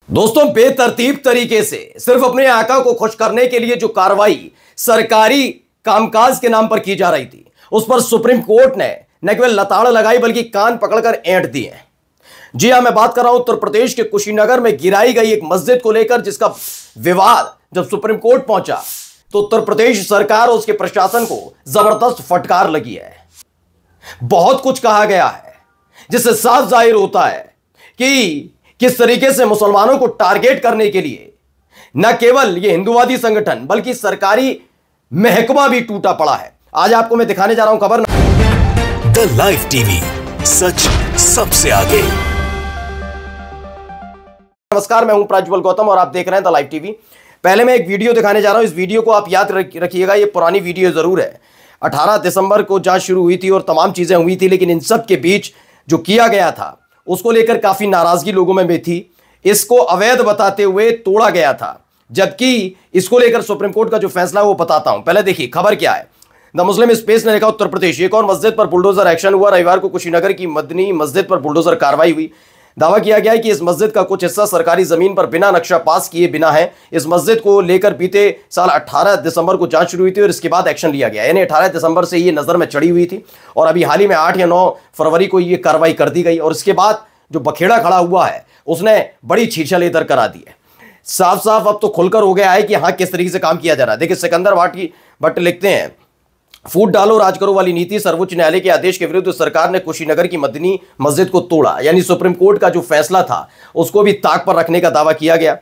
दोस्तों, बेतरतीब तरीके से सिर्फ अपने आका को खुश करने के लिए जो कार्रवाई सरकारी कामकाज के नाम पर की जा रही थी, उस पर सुप्रीम कोर्ट ने न केवल लताड़ लगाई बल्कि कान पकड़कर ऐंठ दिए हैं। जी हां, मैं बात कर रहा हूं उत्तर प्रदेश के कुशीनगर में गिराई गई एक मस्जिद को लेकर, जिसका विवाद जब सुप्रीम कोर्ट पहुंचा तो उत्तर प्रदेश सरकार और उसके प्रशासन को जबरदस्त फटकार लगी है। बहुत कुछ कहा गया है जिससे साफ जाहिर होता है कि किस तरीके से मुसलमानों को टारगेट करने के लिए न केवल यह हिंदूवादी संगठन बल्कि सरकारी महकमा भी टूटा पड़ा है। आज आपको मैं दिखाने जा रहा हूं खबर। द लाइव टीवी, सच सबसे आगे। नमस्कार, मैं हूं प्रज्वल गौतम और आप देख रहे हैं द लाइव टीवी। पहले मैं एक वीडियो दिखाने जा रहा हूं। इस वीडियो को आप याद रखिएगा, ये पुरानी वीडियो जरूर है। 18 दिसंबर को जांच शुरू हुई थी और तमाम चीजें हुई थी, लेकिन इन सब के बीच जो किया गया था उसको लेकर काफी नाराजगी लोगों में भी थी। इसको अवैध बताते हुए तोड़ा गया था, जबकि इसको लेकर सुप्रीम कोर्ट का जो फैसला है वो बताता हूं। पहले देखिए खबर क्या है। द मुस्लिम स्पेस ने लिखा, उत्तर प्रदेश एक और मस्जिद पर बुलडोजर एक्शन हुआ। रविवार को कुशीनगर की मदनी मस्जिद पर बुलडोजर कार्रवाई हुई। दावा किया गया है कि इस मस्जिद का कुछ हिस्सा सरकारी जमीन पर बिना नक्शा पास किए बिना है। इस मस्जिद को लेकर बीते साल 18 दिसंबर को जांच शुरू हुई थी और इसके बाद एक्शन लिया गया। यानी 18 दिसंबर से ये नजर में चढ़ी हुई थी और अभी हाल ही में 8 या 9 फरवरी को ये कार्रवाई कर दी गई और इसके बाद जो बखेड़ा खड़ा हुआ है उसने बड़ी छीछल इधर करा दी है। साफ साफ अब तो खुलकर हो गया है कि हाँ, किस तरीके से काम किया जा रहा है। देखिए, सिकंदर भट्ट लिखते हैं, फूट डालो राज करो वाली नीति, सर्वोच्च न्यायालय के आदेश के विरुद्ध सरकार ने कुशीनगर की मदनी मस्जिद को तोड़ा। यानी सुप्रीम कोर्ट का जो फैसला था उसको भी ताक पर रखने का दावा किया गया।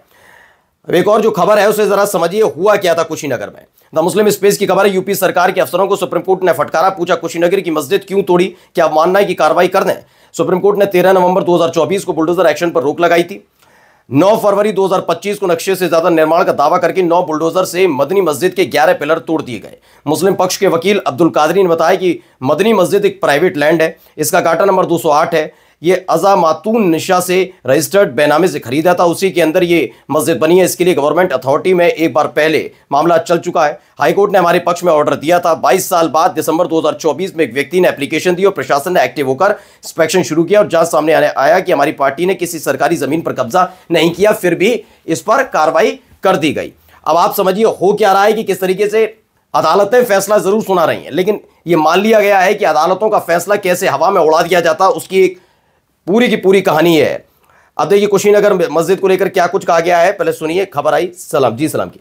एक और जो खबर है उसे जरा समझिए, हुआ क्या था कुशीनगर में। द मुस्लिम स्पेस की खबर है, यूपी सरकार के अफसरों को सुप्रीम कोर्ट ने फटकारा। पूछा, कुशीनगर की मस्जिद क्यों तोड़ी, क्या मानना है कि कार्रवाई कर दें। सुप्रीम कोर्ट ने 13 नवंबर 2024 को बुलडोजर एक्शन पर रोक लगाई थी। 9 फरवरी 2025 को नक्शे से ज्यादा निर्माण का दावा करके 9 बुलडोजर से मदनी मस्जिद के 11 पिलर तोड़ दिए गए। मुस्लिम पक्ष के वकील अब्दुल कादरी ने बताया कि मदनी मस्जिद एक प्राइवेट लैंड है, इसका काटा नंबर 208 है। ये अजा मातून निशा से रजिस्टर्ड बेनामी से खरीदा था, उसी के अंदर ये मस्जिद बनी है। इसके लिए गवर्नमेंट अथॉरिटी में एक बार पहले मामला चल चुका है। हाईकोर्ट ने हमारे पक्ष में ऑर्डर दिया था। 22 साल बाद दिसंबर 2024 में एक व्यक्ति ने एप्लीकेशन दी और प्रशासन ने एक्टिव होकर इंस्पेक्शन शुरू किया और जांच सामने आया कि हमारी पार्टी ने किसी सरकारी जमीन पर कब्जा नहीं किया, फिर भी इस पर कार्रवाई कर दी गई। अब आप समझिए हो क्या रहा है कि किस तरीके से अदालतें फैसला जरूर सुना रही हैं, लेकिन यह मान लिया गया है कि अदालतों का फैसला कैसे हवा में उड़ा दिया जाता, उसकी एक पूरी की पूरी कहानी है। अब देखिए कुशीनगर मस्जिद को लेकर क्या कुछ कहा गया है, पहले सुनिए। खबर आई सलाम जी सलाम की।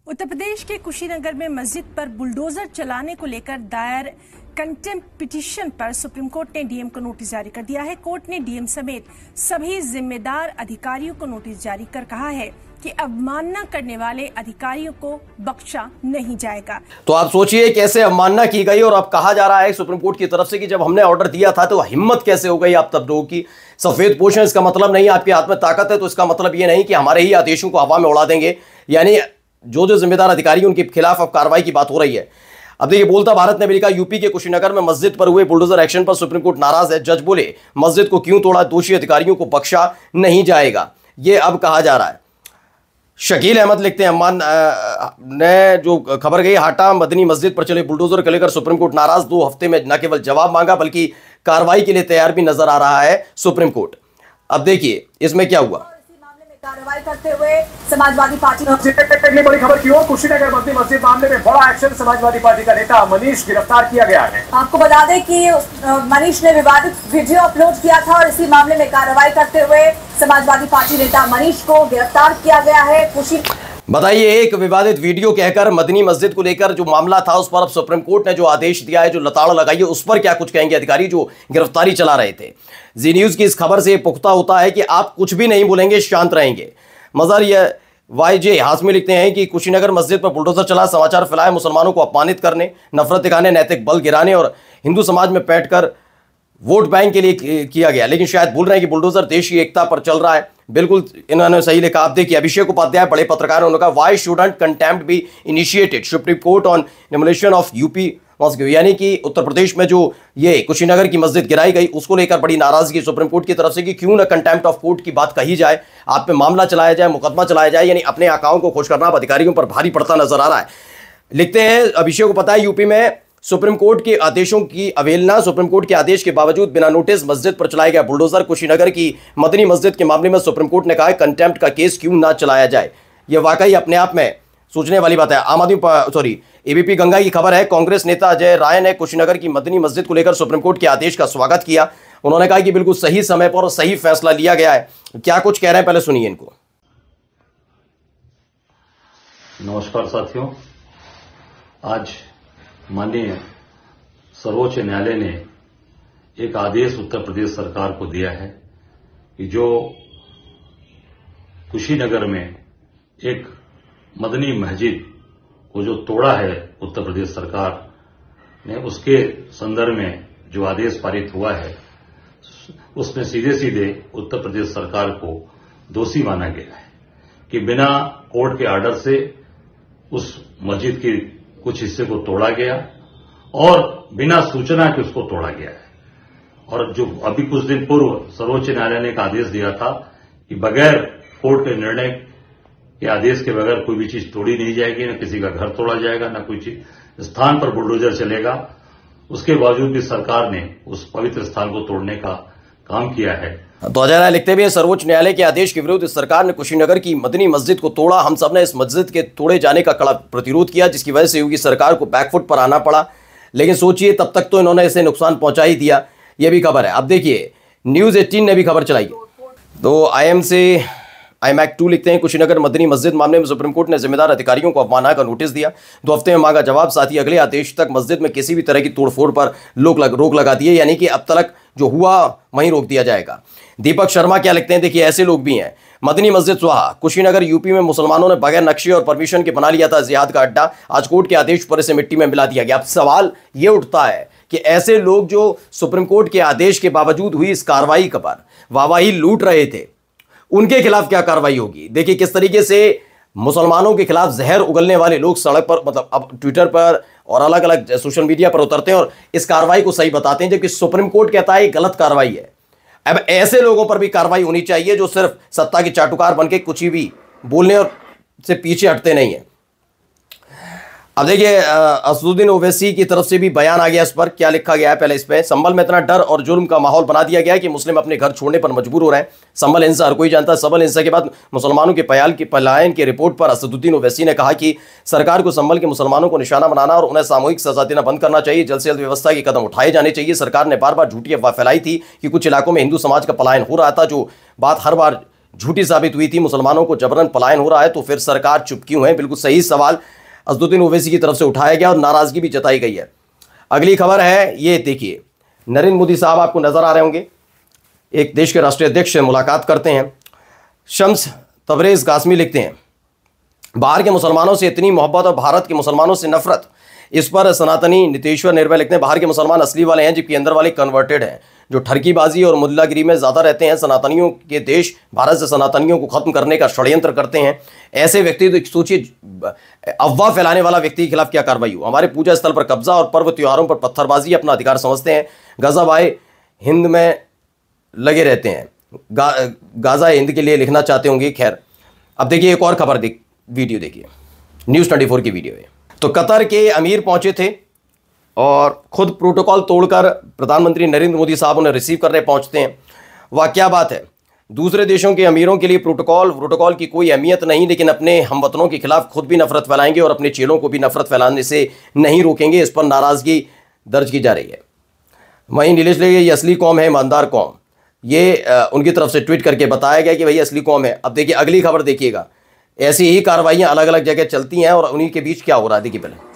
उत्तर प्रदेश के कुशीनगर में मस्जिद पर बुलडोजर चलाने को लेकर दायर कंटेम्प्ट पिटीशन पर सुप्रीम कोर्ट ने डीएम को नोटिस जारी कर दिया है। कोर्ट ने डीएम समेत सभी जिम्मेदार अधिकारियों को नोटिस जारी कर कहा है कि अवमानना करने वाले अधिकारियों को बख्शा नहीं जाएगा। तो आप सोचिए कैसे अवमानना की गई और अब कहा जा रहा है सुप्रीम कोर्ट की तरफ से कि जब हमने ऑर्डर दिया था तो हिम्मत कैसे हो गई आप तब लोगों की। सफेद पोश है, इसका मतलब नहीं आपके हाथ में ताकत है, तो इसका मतलब ये नहीं कि हमारे ही आदेशों को हवा में उड़ा देंगे। यानी जो जिम्मेदार अधिकारी उनके खिलाफ अब कार्रवाई की बात हो रही है। अब देखिए, बोलता भारत ने भी लिखा, यूपी के कुशीनगर में मस्जिद पर हुए बुलडोजर एक्शन पर सुप्रीम कोर्ट नाराज है। जज बोले मस्जिद को क्यों तोड़ा, दोषी अधिकारियों को बख्शा नहीं जाएगा, ये अब कहा जा रहा है। शकील अहमद लिखते हैं, अम्मान ने जो खबर गई, हाटा मदनी मस्जिद पर चले बुलडोजर को लेकर सुप्रीम कोर्ट नाराज। 2 हफ्ते में न केवल जवाब मांगा बल्कि कार्रवाई के लिए तैयार भी नजर आ रहा है सुप्रीम कोर्ट। अब देखिए इसमें क्या हुआ। कार्रवाई करते हुए समाजवादी पार्टी ने बड़ी खबर की ओर, कुशीनगर मदनी मस्जिद मामले में बड़ा एक्शन। समाजवादी पार्टी का नेता मनीष गिरफ्तार किया गया है। आपको बता दें कि मनीष ने विवादित वीडियो अपलोड किया था और इसी मामले में कार्रवाई करते हुए समाजवादी पार्टी नेता मनीष को गिरफ्तार किया गया है। बताइए, एक विवादित वीडियो कहकर मदनी मस्जिद को लेकर जो मामला था उस पर अब सुप्रीम कोर्ट ने जो आदेश दिया है, जो लताड़ लगाई है, उस पर क्या कुछ कहेंगे अधिकारी जो गिरफ्तारी चला रहे थे। जी न्यूज की इस खबर से पुख्ता होता है कि आप कुछ भी नहीं बोलेंगे, शांत रहेंगे। मजर यह वाईजे हाशमी लिखते हैं कि कुशीनगर मस्जिद पर बुलडोजर चला, समाचार फैलाए मुसलमानों को अपमानित करने, नफरत दिखाने, नैतिक बल गिराने और हिंदू समाज में बैठकर वोट बैंक के लिए किया गया। लेकिन शायद भूल रहे हैं कि बुलडोजर देश की एकता पर चल रहा है। बिल्कुल इन्होंने सही लिखा। आप देखिए, अभिषेक उपाध्याय बड़े पत्रकार, उन्होंने कहा, why shouldn't contempt be initiated, supreme court on demolition of UP mosque. यानी कि उत्तर प्रदेश में जो ये कुशीनगर की मस्जिद गिराई गई उसको लेकर बड़ी नाराजगी सुप्रीम कोर्ट की तरफ से कि क्यों ना कंटेम्प्ट ऑफ कोर्ट की बात कही जाए, आप पे मामला चलाया जाए, मुकदमा चलाया जाए। यानी अपने आकाओं को खुश करना अब अधिकारियों पर भारी पड़ता नजर आ रहा है। लिखते हैं, अभिषेक को पता है यूपी में सुप्रीम कोर्ट के आदेशों की अवहेलना, सुप्रीम कोर्ट के आदेश के बावजूद बिना नोटिस मस्जिद पर चलाया गया बुलडोजर। कुशीनगर की मदनी मस्जिद के मामले में सुप्रीम कोर्ट ने कहा है कंटेम्प्ट का केस क्यों ना चलाया जाए। यह वाकई अपने आप में सोचने वाली बात है। एबीपी गंगा की खबर है, कांग्रेस नेता अजय राय ने कुशीनगर की मदनी मस्जिद को लेकर सुप्रीम कोर्ट के आदेश का स्वागत किया। उन्होंने कहा कि बिल्कुल सही समय पर और सही फैसला लिया गया है। क्या कुछ कह रहे हैं, पहले सुनिए इनको। नमस्कार साथियों, आज माननीय सर्वोच्च न्यायालय ने एक आदेश उत्तर प्रदेश सरकार को दिया है कि जो कुशीनगर में एक मदनी मस्जिद को जो तोड़ा है उत्तर प्रदेश सरकार ने, उसके संदर्भ में जो आदेश पारित हुआ है उसमें सीधे सीधे उत्तर प्रदेश सरकार को दोषी माना गया है कि बिना कोर्ट के आर्डर से उस मस्जिद के कुछ हिस्से को तोड़ा गया और बिना सूचना के उसको तोड़ा गया है। और जो अभी कुछ दिन पूर्व सर्वोच्च न्यायालय ने एक आदेश दिया था कि बगैर कोर्ट के निर्णय के आदेश के बगैर कोई भी चीज तोड़ी नहीं जाएगी, न किसी का घर तोड़ा जाएगा, न कोई चीज स्थान पर बुलडोजर चलेगा। उसके बावजूद भी सरकार ने उस पवित्र स्थान को तोड़ने का काम किया है। तो अजय राय लिखते हुए, सर्वोच्च न्यायालय के आदेश के विरुद्ध सरकार ने कुशीनगर की मदनी मस्जिद को तोड़ा। हम सब ने इस मस्जिद के तोड़े जाने का कड़ा प्रतिरोध किया, जिसकी वजह से योगी सरकार को बैकफुट पर आना पड़ा। लेकिन सोचिए, तब तक तो इन्होंने इसे नुकसान पहुंचा ही दिया। यह भी खबर है। अब देखिए, न्यूज 18 ने भी खबर चलाई। तो IMAC 2 लिखते हैं, कुशीनगर मदनी मस्जिद मामले में सुप्रीम कोर्ट ने जिम्मेदार अधिकारियों को अवमानना का नोटिस दिया। 2 हफ्ते में मांगा जवाब, साथ ही अगले आदेश तक मस्जिद में किसी भी तरह की तोड़फोड़ पर रोक लगा दी है। यानी कि अब तक जो हुआ वहीं रोक दिया जाएगा। दीपक शर्मा क्या लिखते हैं, देखिए ऐसे लोग भी हैं। मदनी मस्जिद स्वाहा, कुशीनगर यूपी में मुसलमानों ने बगैर नक्शे और परमिशन के बना लिया था जिहाद का अड्डा। आज कोर्ट के आदेश पर इसे मिट्टी में मिला दिया गया। अब सवाल ये उठता है कि ऐसे लोग जो सुप्रीम कोर्ट के आदेश के बावजूद हुई इस कार्रवाई पर वाहवाही लूट रहे थे, उनके खिलाफ क्या कार्रवाई होगी। देखिए किस तरीके से मुसलमानों के खिलाफ जहर उगलने वाले लोग सड़क पर, मतलब अब ट्विटर पर और अलग अलग सोशल मीडिया पर उतरते हैं और इस कार्रवाई को सही बताते हैं, जबकि सुप्रीम कोर्ट कहता है गलत कार्रवाई है। अब ऐसे लोगों पर भी कार्रवाई होनी चाहिए जो सिर्फ सत्ता के चाटुकार बनके कुछ भी बोलने और से पीछे हटते नहीं है। अब देखिए, असदुद्दीन ओवैसी की तरफ से भी बयान आ गया। इस पर क्या लिखा गया है, पहले इस पे। संभल में इतना डर और जुल्म का माहौल बना दिया गया है कि मुस्लिम अपने घर छोड़ने पर मजबूर हो रहे हैं। संभल हिंसा हर कोई जानता है। संभल हिंसा के बाद मुसलमानों के पलायन की रिपोर्ट पर असदुद्दीन ओवैसी ने कहा कि सरकार को संभल के मुसलमानों को निशाना बनाना और उन्हें सामूहिक सजा देना बंद करना चाहिए। जल्द से जल्द व्यवस्था के कदम उठाए जाने चाहिए। सरकार ने बार बार झूठी अफवाह फैलाई थी कि कुछ इलाकों में हिंदू समाज का पलायन हो रहा था, जो बात हर बार झूठी साबित हुई थी। मुसलमानों को जबरन पलायन हो रहा है, तो फिर सरकार चुप क्यों है। बिल्कुल सही सवाल असदुद्दीन ओवैसी की तरफ से उठाया गया और नाराजगी भी जताई गई है। अगली खबर है, ये देखिए, नरेंद्र मोदी साहब आपको नजर आ रहे होंगे, एक देश के राष्ट्रीय अध्यक्ष से मुलाकात करते हैं। शम्स तबरेज कासमी लिखते हैं, बाहर के मुसलमानों से इतनी मोहब्बत और भारत के मुसलमानों से नफरत। इस पर सनातनी नितेश्वर निर्भय लिखते हैं, बाहर के मुसलमान असली वाले हैं जबकि अंदर वाले कन्वर्टेड हैं, जो ठरकीबाजी और मुल्लागिरी में ज़्यादा रहते हैं। सनातनियों के देश भारत से सनातनियों को खत्म करने का षड्यंत्र करते हैं। ऐसे व्यक्ति, तो सोचिए, अफवाह फैलाने वाला व्यक्ति के खिलाफ क्या कार्रवाई हो। हमारे पूजा स्थल पर कब्जा और पर्व त्योहारों पर पत्थरबाजी अपना अधिकार समझते हैं। गाजा भाई हिंद में लगे रहते हैं, गाजा हिंद के लिए लिखना चाहते होंगे। खैर, अब देखिए एक और खबर, वीडियो देखिए, न्यूज़ 24 की वीडियो है। तो कतर के अमीर पहुंचे थे और खुद प्रोटोकॉल तोड़कर प्रधानमंत्री नरेंद्र मोदी साहब उन्हें रिसीव करने पहुंचते हैं। वाह क्या बात है। दूसरे देशों के अमीरों के लिए प्रोटोकॉल की कोई अहमियत नहीं, लेकिन अपने हमवतनों के खिलाफ खुद भी नफरत फैलाएंगे और अपने चेलों को भी नफरत फैलाने से नहीं रोकेंगे। इस पर नाराजगी दर्ज की जा रही है। वहीं नीलेश लेगे, ये असली कौम है, ईमानदार कौम, ये उनकी तरफ से ट्वीट करके बताया गया कि भाई असली कौम है। अब देखिए अगली खबर देखिएगा, ऐसी ही कार्रवाइयां अलग अलग जगह चलती हैं और उन्हीं के बीच क्या हो रहा है, देखिए पहले।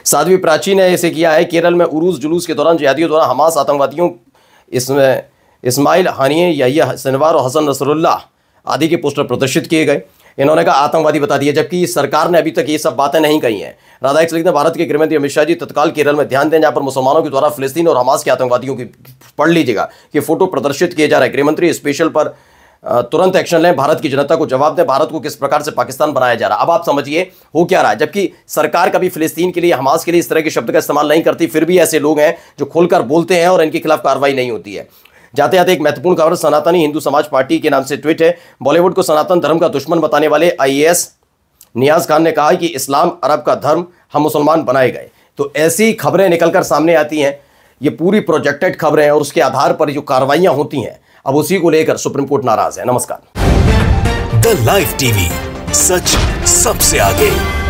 साध्वी प्राची ने इसे किया है। केरल में उरूस जुलूस के दौरान जिहादियों द्वारा हमास आतंकवादियों इसमें इस्माइल हानिये, यहिया सिनवार और हसन नसरुल्लाह आदि के पोस्टर प्रदर्शित किए गए। इन्होंने कहा आतंकवादी बता दिया, जबकि सरकार ने अभी तक ये सब बातें नहीं कही हैं। राधा एक्स लिखते हैं, भारत के गृहमंत्री अमित शाह जी तत्काल केरल में ध्यान दें, जहां पर मुसलमानों के द्वारा फिलिस्तीन और हमास के आतंकवादियों की, पढ़ लीजिएगा, कि फोटो प्रदर्शित किए जा रहे हैं। गृहमंत्री स्पेशल पर तुरंत एक्शन लें, भारत की जनता को जवाब दें, भारत को किस प्रकार से पाकिस्तान बनाया जा रहा है। अब आप समझिए हो क्या रहा है, जबकि सरकार कभी फिलिस्तीन के लिए, हमास के लिए इस तरह के शब्द का इस्तेमाल नहीं करती, फिर भी ऐसे लोग हैं जो खुलकर बोलते हैं और इनके खिलाफ कार्रवाई नहीं होती है। जाते जाते एक महत्वपूर्ण खबर, सनातनी हिंदू समाज पार्टी के नाम से ट्वीट है। बॉलीवुड को सनातन धर्म का दुश्मन बताने वाले IAS नियाज खान ने कहा कि इस्लाम अरब का धर्म, हम मुसलमान बनाए गए। तो ऐसी खबरें निकलकर सामने आती हैं, ये पूरी प्रोजेक्टेड खबरें हैं और उसके आधार पर जो कार्रवाइयां होती हैं, अब उसी को लेकर सुप्रीम कोर्ट नाराज है। नमस्कार। द लाइव टीवी, सच सबसे आगे।